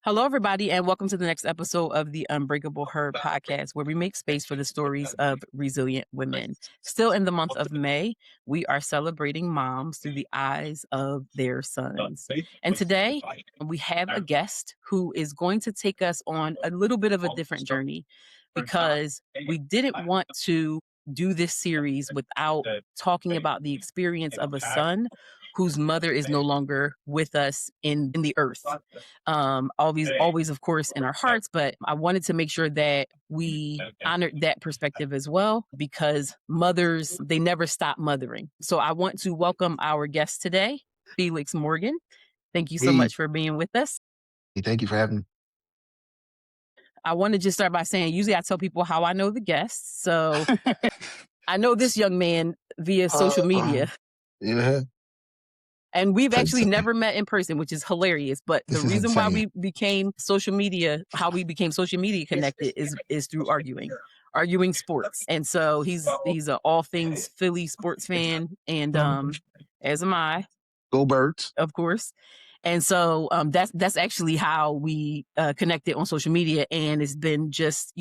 Hello, everybody, and welcome to the next episode of the Unbreakable Her podcast, where we make space for the stories of resilient women. Still in the month of May, we are celebrating moms through the eyes of their sons. And today, we have a guest who is going to take us on a little bit of a different journey because we didn't want to do this series without talking about the experience of a son whose mother is no longer with us in the earth. Always, of course, in our hearts, but I wanted to make sure that we honored that perspective as well because mothers, they never stop mothering. So I want to welcome our guest today, Felix Morgan. Thank you so Hey, much for being with us. thank you for having me. I want to just start by saying, usually I tell people how I know the guests. So I know this young man via social Uh, media. yeah, And we've that's actually never met in person, which is hilarious. But the this is reason why insane. we became social media, how we became social media connected is through arguing sports. And so he's a all things Philly sports fan, and as am I, Go Birds. of course. And so that's actually how we connected on social media, and it's been just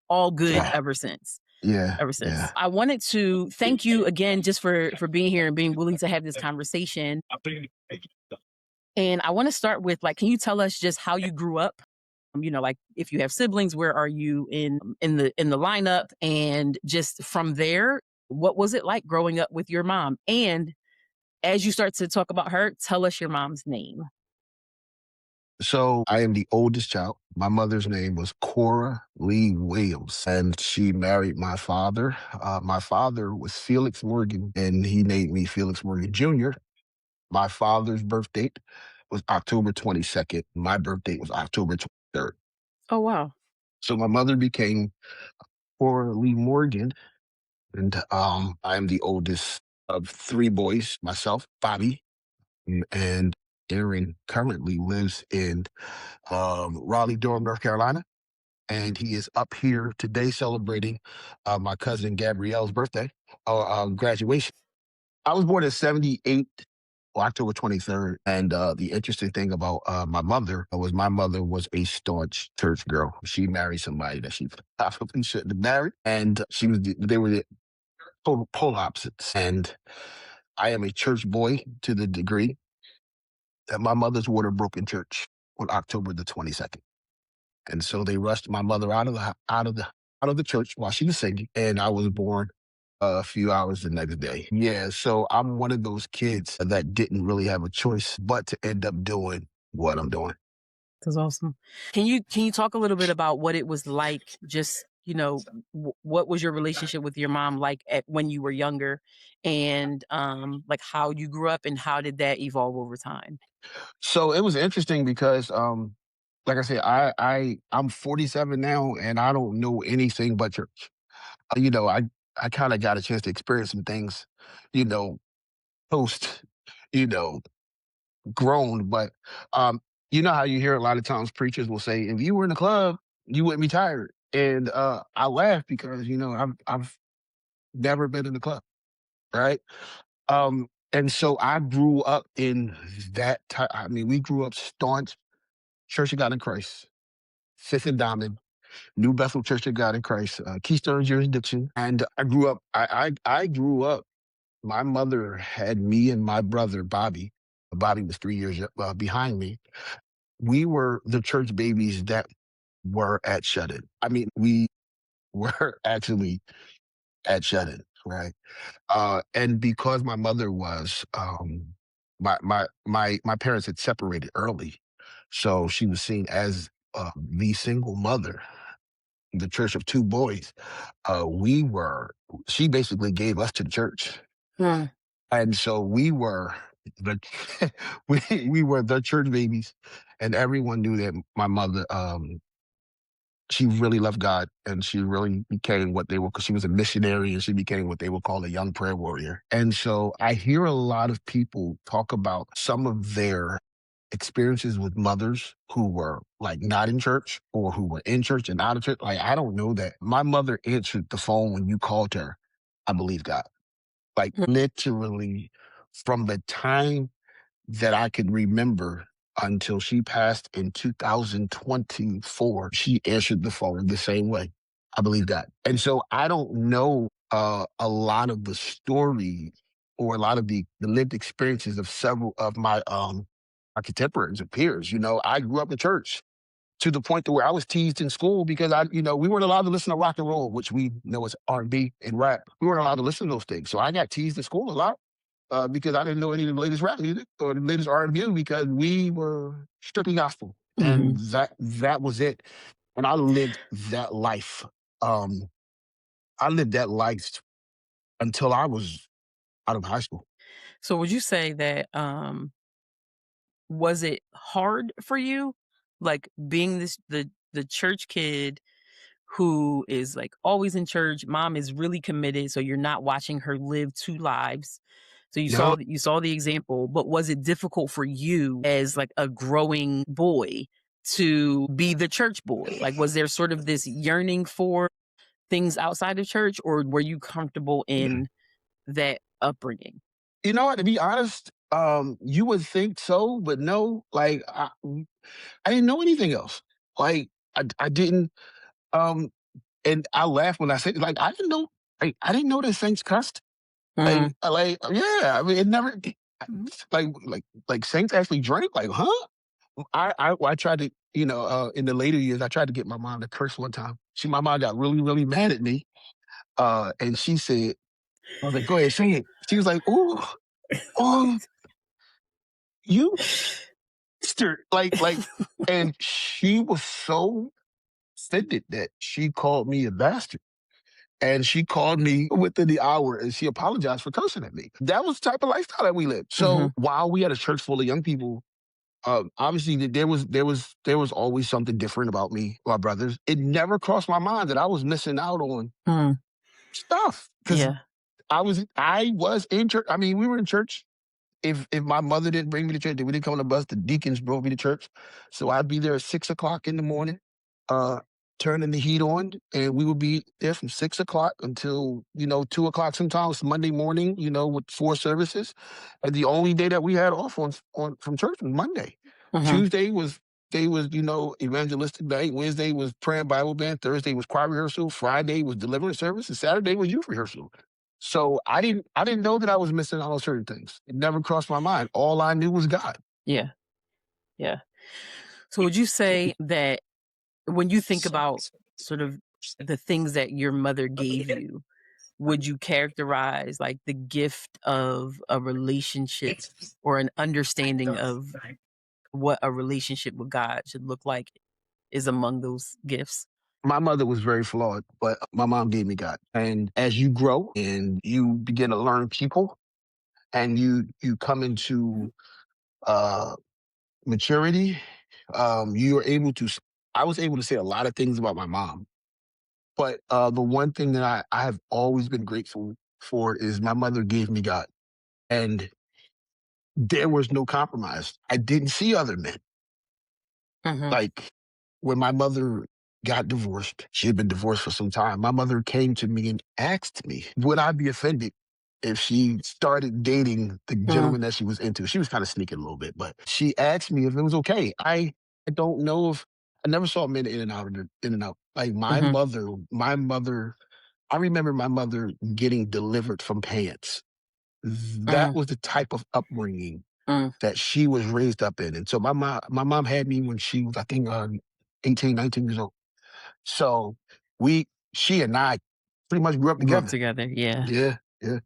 all good Yeah, ever since. yeah, Ever since. yeah. I wanted to thank you again just for being here and being willing to have this conversation. And I want to start with, like, can you tell us just how you grew up? Like, if you have siblings, where are you in the lineup? And just from there, what was it like growing up with your mom? And as you start to talk about her, tell us your mom's name. So I am the oldest child. My mother's name was Cora Lee Williams, and she married my father. My father was Felix Morgan, and he named me Felix Morgan Jr. My father's birth date was October 22nd. My birth date was October 23rd. Oh, wow. So my mother became Cora Lee Morgan, and I am the oldest of three boys, myself, Bobby, and Aaron currently lives in Raleigh, Durham, North Carolina. And he is up here today celebrating my cousin Gabrielle's birthday, graduation. I was born in 78, October 23rd. And the interesting thing about my mother was a staunch church girl. She married somebody that she probably shouldn't have married. And they were the total polar opposites. And I am a church boy to the degree that my mother's water broke in church on October the 22nd. And so they rushed my mother out of the church while she was singing, and I was born a few hours the next day. Yeah, so I'm one of those kids that didn't really have a choice but to end up doing what I'm doing. That's awesome. Can you talk a little bit about what it was like? Just what was your relationship with your mom like when you were younger, and like how you grew up, and how did that evolve over time? So it was interesting because like I said, I'm 47 now and I don't know anything but church. You know, I kind of got a chance to experience some things, you know, post, you know, grown, but you know how you hear a lot of times preachers will say, if you were in the club, you wouldn't be tired. And I laugh because, I've never been in the club, right? And so I grew up in that type. I mean, we grew up staunch Church of God in Christ, Fifth and Diamond, New Bethel Church of God in Christ, Keystone jurisdiction. And I grew up. My mother had me and my brother Bobby. Bobby was 3 years behind me. We were the church babies that were at shut-in. I mean, we were actually at shut-in, right? And because my mother was, my parents had separated early, so she was seen as the single mother, the church of two boys. We were. She basically gave us to the church, Hmm. and so we were the we were the church babies, and everyone knew that my mother. She really loved God, and she really became what they were, because she was a missionary, and she became what they would call a young prayer warrior. And so I hear a lot of people talk about some of their experiences with mothers who were like not in church or who were in church and out of church. Like, I don't know that. My mother answered the phone when you called her. I believe God. Like, Hmm. literally from the time that I could remember, until she passed in 2024. She answered the phone the same way. I believe that. And so I don't know a lot of the story or a lot of the lived experiences of several of my contemporaries and peers. You know, I grew up in church to the point to where I was teased in school because we weren't allowed to listen to rock and roll, which we know as R&B and rap. We weren't allowed to listen to those things. So I got teased in school a lot because I didn't know any of the latest rap music or the latest R&B because we were strictly gospel, and Mhm. that was it. And I lived that life. Um, I lived that life until I was out of high school. So would you say that, was it hard for you? Like, being the church kid who is, like, always in church, mom is really committed, so you're not watching her live 2 lives. So No, you saw the example, but was it difficult for you as, like, a growing boy to be the church boy? Like, was there sort of this yearning for things outside of church, or were you comfortable in that upbringing? you know what? To be honest, you would think so, but no. Like I didn't know anything else. Like I didn't. Um, and I laugh when I say like I didn't know. I didn't know that saints cussed. Mhm. Yeah. I mean, it never. Like saints actually drink. Like, huh? I tried to, in the later years, I tried to get my mom to curse one time. My mom got really, really mad at me. And she said, I was like, go ahead, say it. She was like, oh, you sister. And she was so offended that she called me a bastard. And she called me within the hour and she apologized for cursing at me. That was the type of lifestyle that we lived. So Mhm. while we had a church full of young people, obviously there was always something different about me, my brothers. It never crossed my mind that I was missing out on Mm. stuff because Yeah. I was in church. I mean, we were in church. If my mother didn't bring me to church, we didn't come on the bus. The deacons drove me to church, so I'd be there at 6 o'clock in the morning, uh, turning the heat on, and we would be there from 6 o'clock until 2 o'clock. Sometimes Monday morning, with 4 services, and the only day that we had off on from church was Monday. Mhm. Tuesday was evangelistic night. Wednesday was prayer and Bible band. Thursday was choir rehearsal. Friday was deliverance service, and Saturday was youth rehearsal. So I didn't know that I was missing out on certain things. It never crossed my mind. All I knew was God. Yeah. Yeah. So would you say that when you think about sort of the things that your mother gave you, would you characterize like the gift of a relationship or an understanding of what a relationship with God should look like is among those gifts? My mother was very flawed, but my mom gave me God. And as you grow and you begin to learn people and you come into uh maturity, you are able to I was able to say a lot of things about my mom. But the one thing that I have always been grateful for is my mother gave me God. And there was no compromise. I didn't see other men. Mhm. Like, when my mother got divorced, she had been divorced for some time. My mother came to me and asked me, would I be offended if she started dating the Mhm. gentleman that she was into? She was kind of sneaking a little bit, but she asked me if it was okay. I don't know if I never saw men in and out in and out. Like Mhm. my mother, I remember my mother getting delivered from pants. That Mhm. was the type of upbringing Mhm. that she was raised up in. And so my mom had me when she was, I think, 18, 19 years old. So she and I pretty much grew up Grew up together. together. Yeah. Yeah, yeah.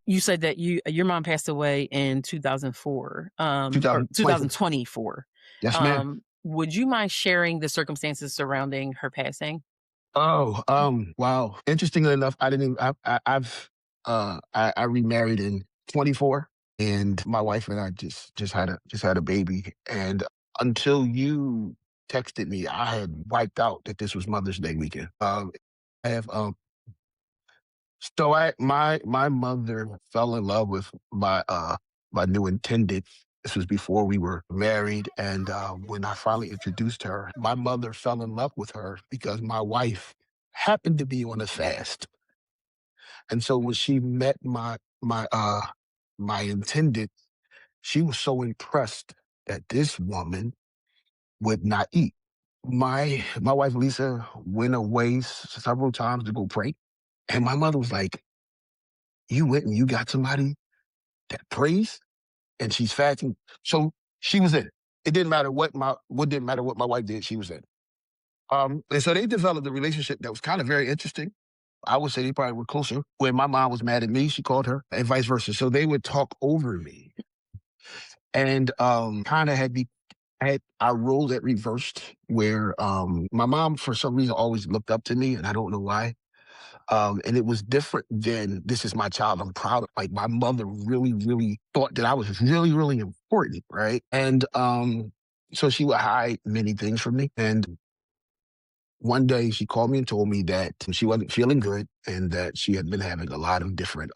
You said that your mom passed away in 2004, or 2024. 2024. Yes, ma'am. Would you mind sharing the circumstances surrounding her passing? Oh, wow. Interestingly enough, I didn't even, I remarried in 24 and my wife and I just had a baby. And until you texted me, I had wiped out that this was Mother's Day weekend. I have, So my mother fell in love with my new intended. This was before we were married, and when I finally introduced her, my mother fell in love with her because my wife happened to be on a fast, and so when she met my intended, she was so impressed. that this woman would not eat. My wife Lisa went away several times to go pray, and my mother was like, "You went and you got somebody that prays, and she's fasting." So she was in. It didn't matter what didn't matter what my wife did. She was in. And so they developed a relationship that was kind of very interesting. I would say they probably were closer. When my mom was mad at me, she called her, and vice versa. So they would talk over me, and kind of had our roles that reversed. Where my mom, for some reason, always looked up to me, and I don't know why. And it was different than this is my child. I'm proud of. Like my mother really, really thought that I was really, really important, right? And so she would hide many things from me. And one day she called me and told me that she wasn't feeling good and that she had been having a lot of different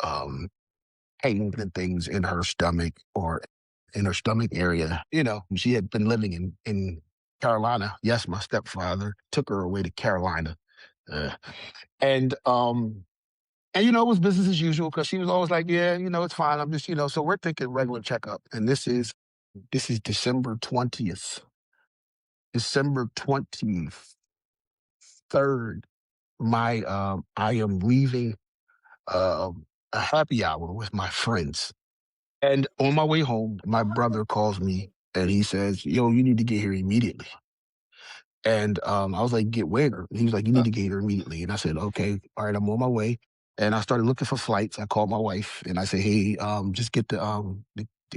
pain and things in her stomach or in her stomach area. She had been living in Carolina. Yes, my stepfather took her away to Carolina. Uh, and it was business as usual because she was always like, yeah, it's fine. I'm just, so we're thinking regular checkup. And this is December 23rd. I am leaving a happy hour with my friends. And on my way home, my brother calls me and he says, yo, you need to get here immediately. And I was like, get where? He was like, you need to get here immediately. And I said, okay, all right, I'm on my way. And I started looking for flights. I called my wife and I said, hey, just get the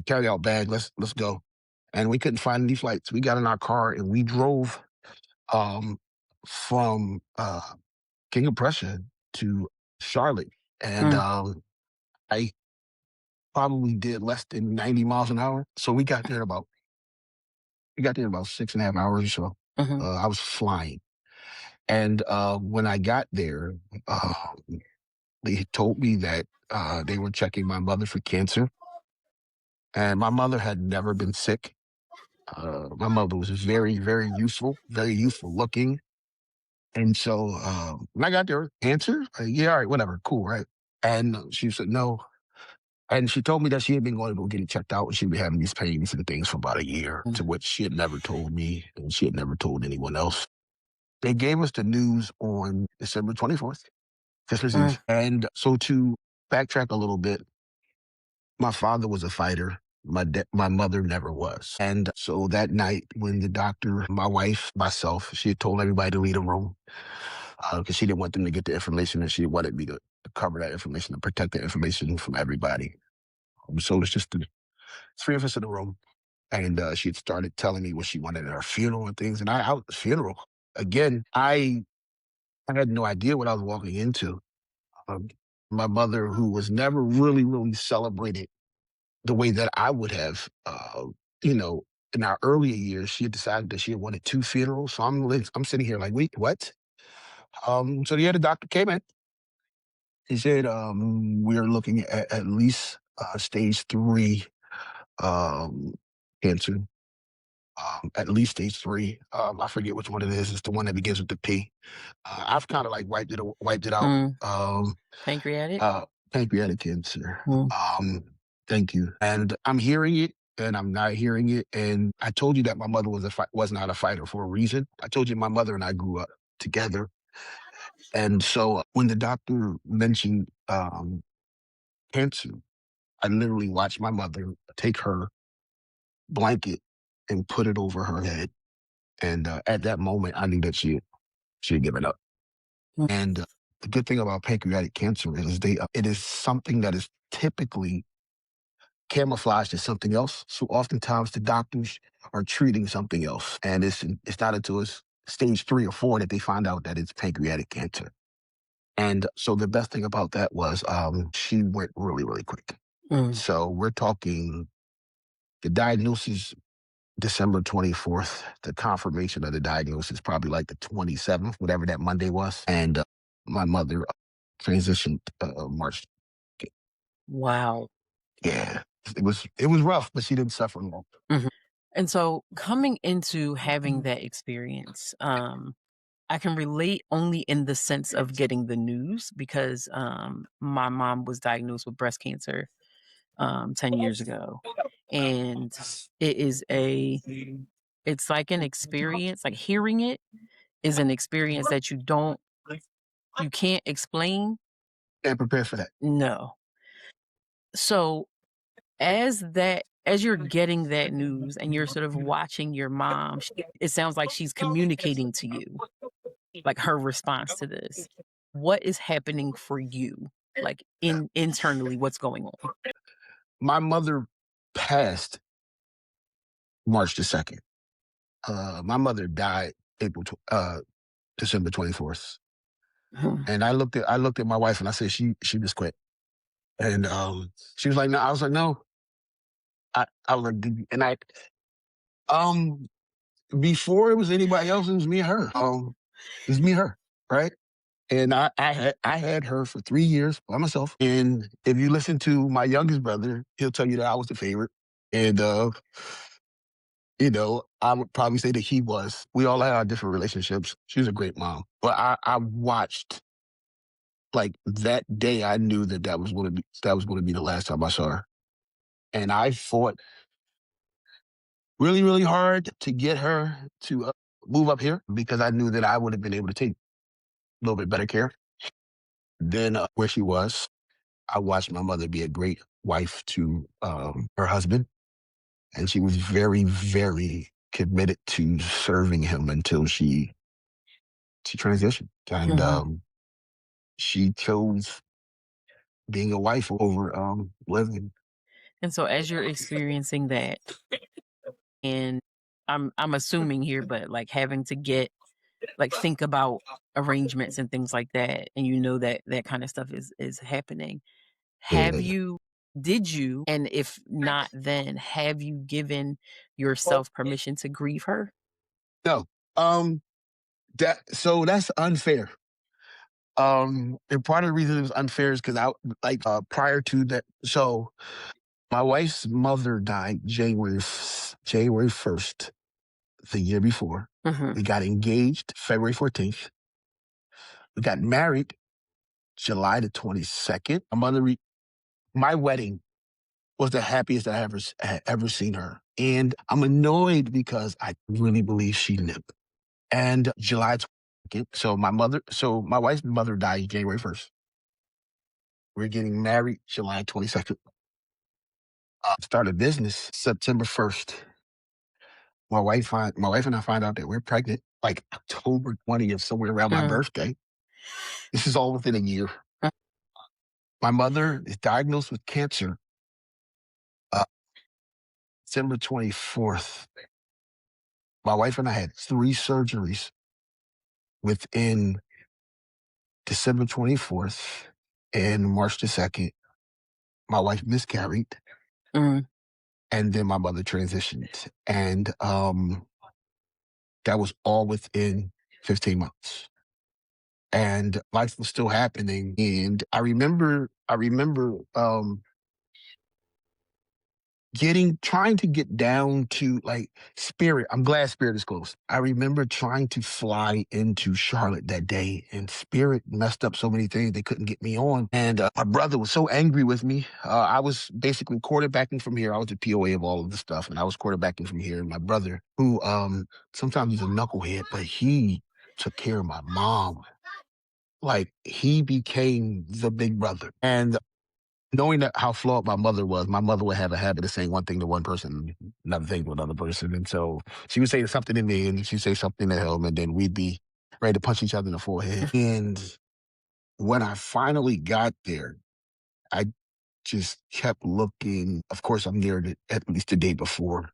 carry out bag. Let's go. And we couldn't find any flights. We got in our car and we drove um, from King of Prussia to Charlotte. And Mm, I probably did less than 90 miles an hour. So we got there in about 6.5 hours or so. mhm, I was flying. And when I got there, uh, they told me that they were checking my mother for cancer. And my mother had never been sick. My mother was very, very youthful looking. And so when I got there, cancer? Yeah, all right, whatever, cool, right? And she said, no. And she told me that she had been going to go get it checked out and she'd been having these pains and things for about a year, mm, to which she had never told me and she had never told anyone else. They gave us the news on December 24th, Christmas mm, Eve. And so to backtrack a little bit, my father was a fighter. My mother never was. And so that night when the doctor, my wife, myself, she had told everybody to leave the room because she didn't want them to get the information and she wanted me to cover that information, to protect the information from everybody. So it's just the three of us in the room. And she had started telling me what she wanted at her funeral and things. And I was funeral. Again, I had no idea what I was walking into. Um, my mother, who was never really, really celebrated the way that I would have, you know, in our earlier years, she had decided that she had wanted two funerals. So I'm sitting here like, wait, what? So yeah, the doctor came in. He said, we're looking at least stage three um, cancer, at least stage three. I forget which one it is. It's the one that begins with the P. I've kind of like wiped it out. mm. Pancreatic? Uh, pancreatic cancer. Mm, Um, thank you. And I'm hearing it, and I'm not hearing it. And I told you that my mother was not a fighter for a reason. I told you my mother and I grew up together. And so when the doctor mentioned cancer, I literally watched my mother take her blanket and put it over her head. And at that moment, I knew that she had given up. mm, And the good thing about pancreatic cancer is it is something that is typically camouflaged as something else. So oftentimes the doctors are treating something else, and it's not until it's stage three or four that they find out that it's pancreatic cancer. And so the best thing about that was she went really, really quick. mm. So we're talking the diagnosis December 24th, the confirmation of the diagnosis probably like the 27th, whatever that Monday was. And my mother transitioned March. Wow. Yeah, it was rough, but she didn't suffer long. Mhm. And so coming into having that experience, I can relate only in the sense of getting the news because my mom was diagnosed with breast cancer 10 years ago. And it's like an experience, like hearing it is an experience that you can't explain. And prepare for that. No. So as you're getting that news and you're sort of watching your mom, it sounds like she's communicating to you, like her response to this. What is happening for you? Like internally, what's going on? My mother passed March the 2nd. My mother died December 24th. Mhm. And I looked at my wife and I said, she just quit. And she was like, no. I was like, no. I was like, and um, before it was anybody else, it was me and her. It was me and her, right? And I had her for 3 years by myself. And if you listen to my youngest brother, he'll tell you that I was the favorite. And I would probably say that he was. We all had our different relationships. She was a great mom. But I watched, like, that day. I knew that was going to be the last time I saw her, and I fought really, really hard to get her to move up here because I knew that I would have been able to take a little bit better care than where she was. I watched my mother be a great wife to her husband, and she was very, very committed to serving him until she transitioned, and Mhm. she chose being a wife over living. And so as you're experiencing that, and I'm assuming here, but like having to think about arrangements and things like that, and you know that that kind of stuff is happening. Have Yeah. you did you, and if not, then have you given yourself permission to grieve her? No, um, that's unfair. And part of the reason it was unfair is because prior to that, so my wife's mother died January 1st, the year before. Mhm. We got engaged February 14th. We got married July the 22nd. My wedding was the happiest I had ever seen her. And I'm annoyed because I really believe she knew. And July 22nd, so my wife's mother died January 1st. We're getting married July 22nd. Started business September 1st. My wife and I find out that we're pregnant like October 20th, somewhere around my Mm, birthday. This is all within a year. mm, My mother is diagnosed with cancer uh, December 24th. My wife and I had 3 surgeries within December 24th and March the 2nd. My wife miscarried, mm. and then my mother transitioned. And that was all within 15 months. And life was still happening. And I remember trying to get down to, like, Spirit. I'm glad Spirit is closed. I remember trying to fly into Charlotte that day, and Spirit messed up so many things they couldn't get me on. And my brother was so angry with me. I was basically quarterbacking from here. I was the POA of all of the stuff, and I was quarterbacking from here. And my brother, who sometimes he's a knucklehead, but he took care of my mom. Like, he became the big brother. And knowing that how flawed my mother was, my mother would have a habit of saying one thing to one person, another thing to another person. And so she would say something to me and she'd say something to him, and then we'd be ready to punch each other in the forehead. And when I finally got there, I just kept looking. Of course, I'm there at least the day before.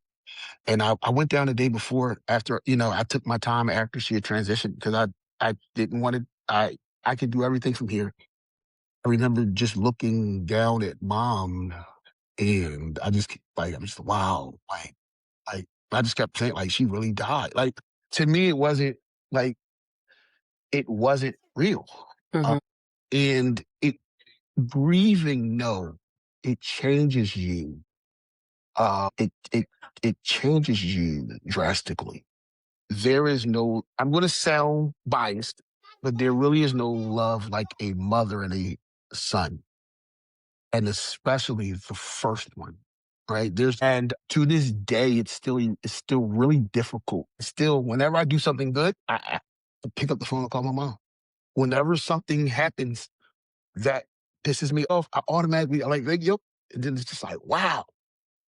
And I went down the day before after, I took my time after she had transitioned because I didn't want to, I could do everything from here. I remember just looking down at mom, and I'm just, wow, I just kept saying, like, she really died. Like, to me, like, it wasn't real. Uh, Mhm. and grieving, no, it changes you. It changes you drastically. I'm going to sound biased, but there really is no love like a mother and a son. and especially the first one, right? And to this day, it's still really difficult. Still, whenever I do something good, I pick up the phone and call my mom. Whenever something happens that pisses me off, I automatically like, yep. And then it's just like, wow,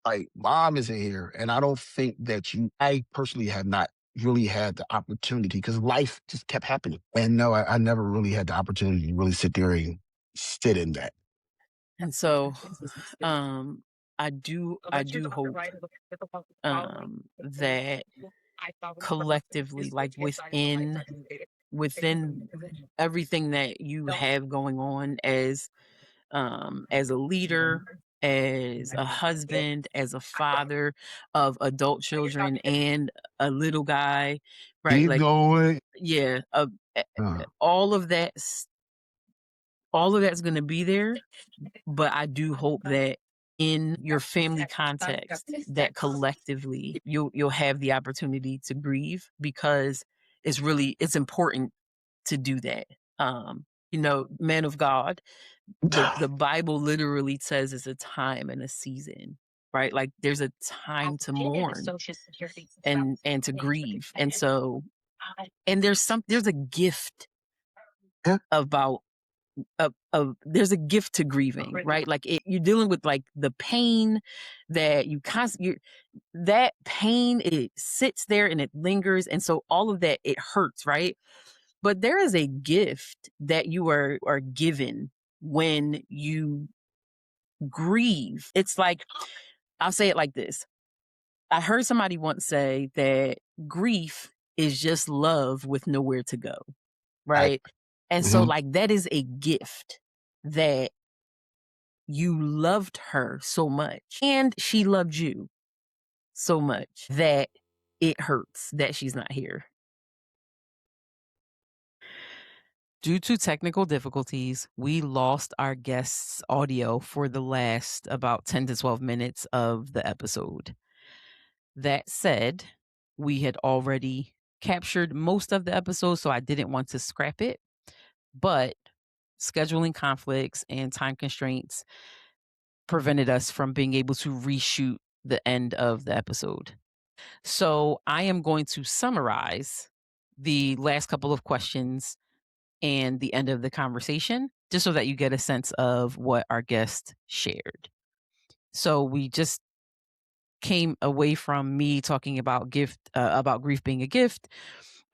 like mom is in here. And I don't think that I personally have not really had the opportunity because life just kept happening. And no, I never really had the opportunity to really sit there and sit in that. And so, um, I do hope, that collectively, like within everything that you have going on as a leader, as a husband, as a father of adult children and a little guy, right? Keep Like, going. yeah, Uh, all of that's going to be there, but I do hope that in your family context that collectively you'll have the opportunity to grieve because it's important to do that. Man of God, the Bible literally says it's a time and a season, right? Like there's a time to mourn and to grieve. And so and there's a gift yeah, about there's a gift to grieving, right? Like you're dealing with like the pain that that pain, it sits there and it lingers, and so all of that, it hurts, right? But there is a gift that you are given when you grieve. It's like, I'll say it like this. I heard somebody once say that grief is just love with nowhere to go, I, right? And so mhm. like that is a gift that you loved her so much and she loved you so much that it hurts that she's not here. Due to technical difficulties, we lost our guest's audio for the last about 10 to 12 minutes of the episode. That said, we had already captured most of the episode, so I didn't want to scrap it. But scheduling conflicts and time constraints prevented us from being able to reshoot the end of the episode. So I am going to summarize the last couple of questions and the end of the conversation, just so that you get a sense of what our guest shared. So we just came away from me talking about about grief being a gift.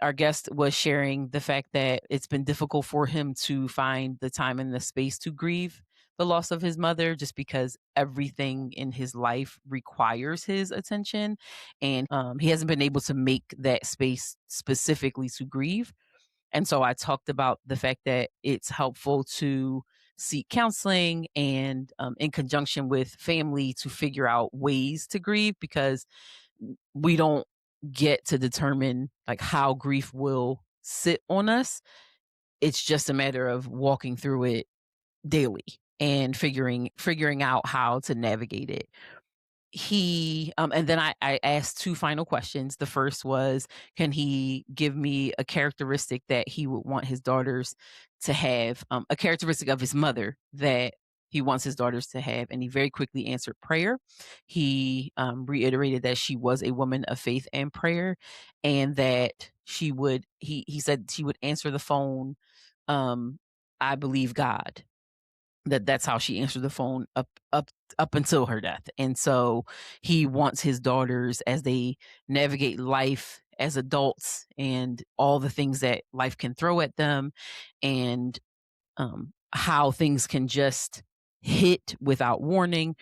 Our guest was sharing the fact that it's been difficult for him to find the time and the space to grieve the loss of his mother, just because everything in his life requires his attention, and he hasn't been able to make that space specifically to grieve. And so I talked about the fact that it's helpful to seek counseling and, in conjunction with family, to figure out ways to grieve, because we don't get to determine like how grief will sit on us. It's just a matter of walking through it daily and figuring out how to navigate it. And then I asked two final questions. The first was, can he give me a characteristic that he would want his daughters to have, a characteristic of his mother that he wants his daughters to have? And he very quickly answered prayer. He reiterated that she was a woman of faith and prayer, and that he said she would answer the phone, um, I believe God. That's how she answered the phone up until her death. And so he wants his daughters, as they navigate life as adults and all the things that life can throw at them, and how things can just hit without warning,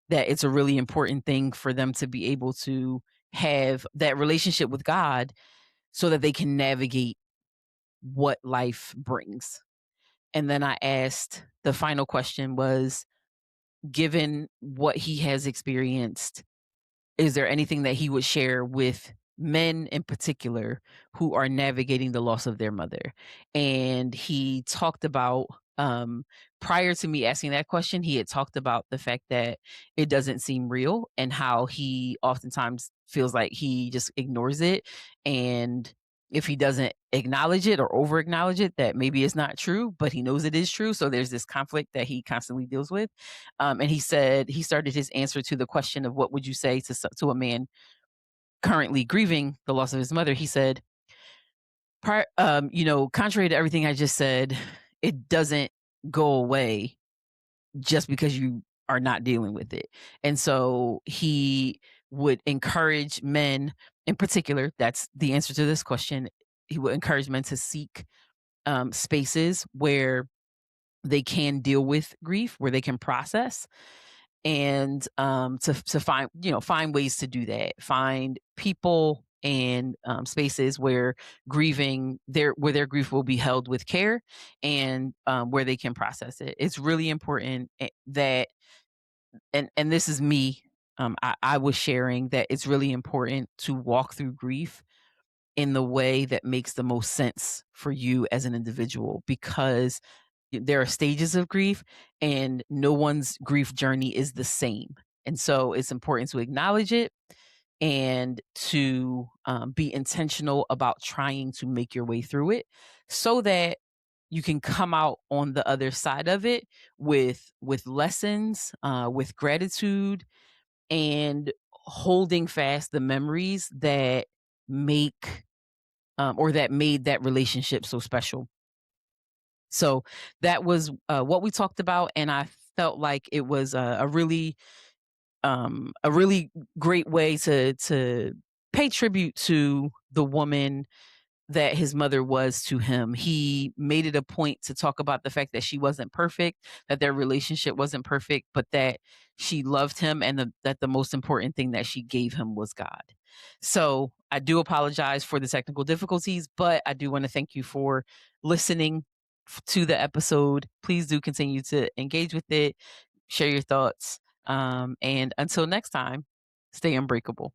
that it's a really important thing for them to be able to have that relationship with God so that they can navigate what life brings. And then I asked, the final question was, given what he has experienced, is there anything that he would share with men in particular who are navigating the loss of their mother? And he talked about, prior to me asking that question, he had talked about the fact that it doesn't seem real, and how he oftentimes feels like he just ignores it. And if he doesn't acknowledge it or over acknowledge it, that maybe it's not true, but he knows it is true. So there's this conflict that he constantly deals with. And he said he started his answer to the question of what would you say to a man currently grieving the loss of his mother. He said, contrary to everything I just said, it doesn't go away just because you are not dealing with it. And so he would encourage men in particular, that's the answer to this question. He would encourage men to seek spaces where they can deal with grief, where they can process, and to find find ways to do that. Find people and spaces where their grief will be held with care, and where they can process it. It's really important that, and this is me. I was sharing that it's really important to walk through grief in the way that makes the most sense for you as an individual, because there are stages of grief and no one's grief journey is the same. And so it's important to acknowledge it and to be intentional about trying to make your way through it so that you can come out on the other side of it with lessons, with gratitude, and holding fast the memories that make or that made that relationship so special. So that was what we talked about, and I felt like it was a really great way to pay tribute to the woman that his mother was to him. He made it a point to talk about the fact that she wasn't perfect, that their relationship wasn't perfect, but that she loved him, and that the most important thing that she gave him was God. So I do apologize for the technical difficulties, but I do want to thank you for listening to the episode. Please do continue to engage with it, share your thoughts. And until next time, stay unbreakable.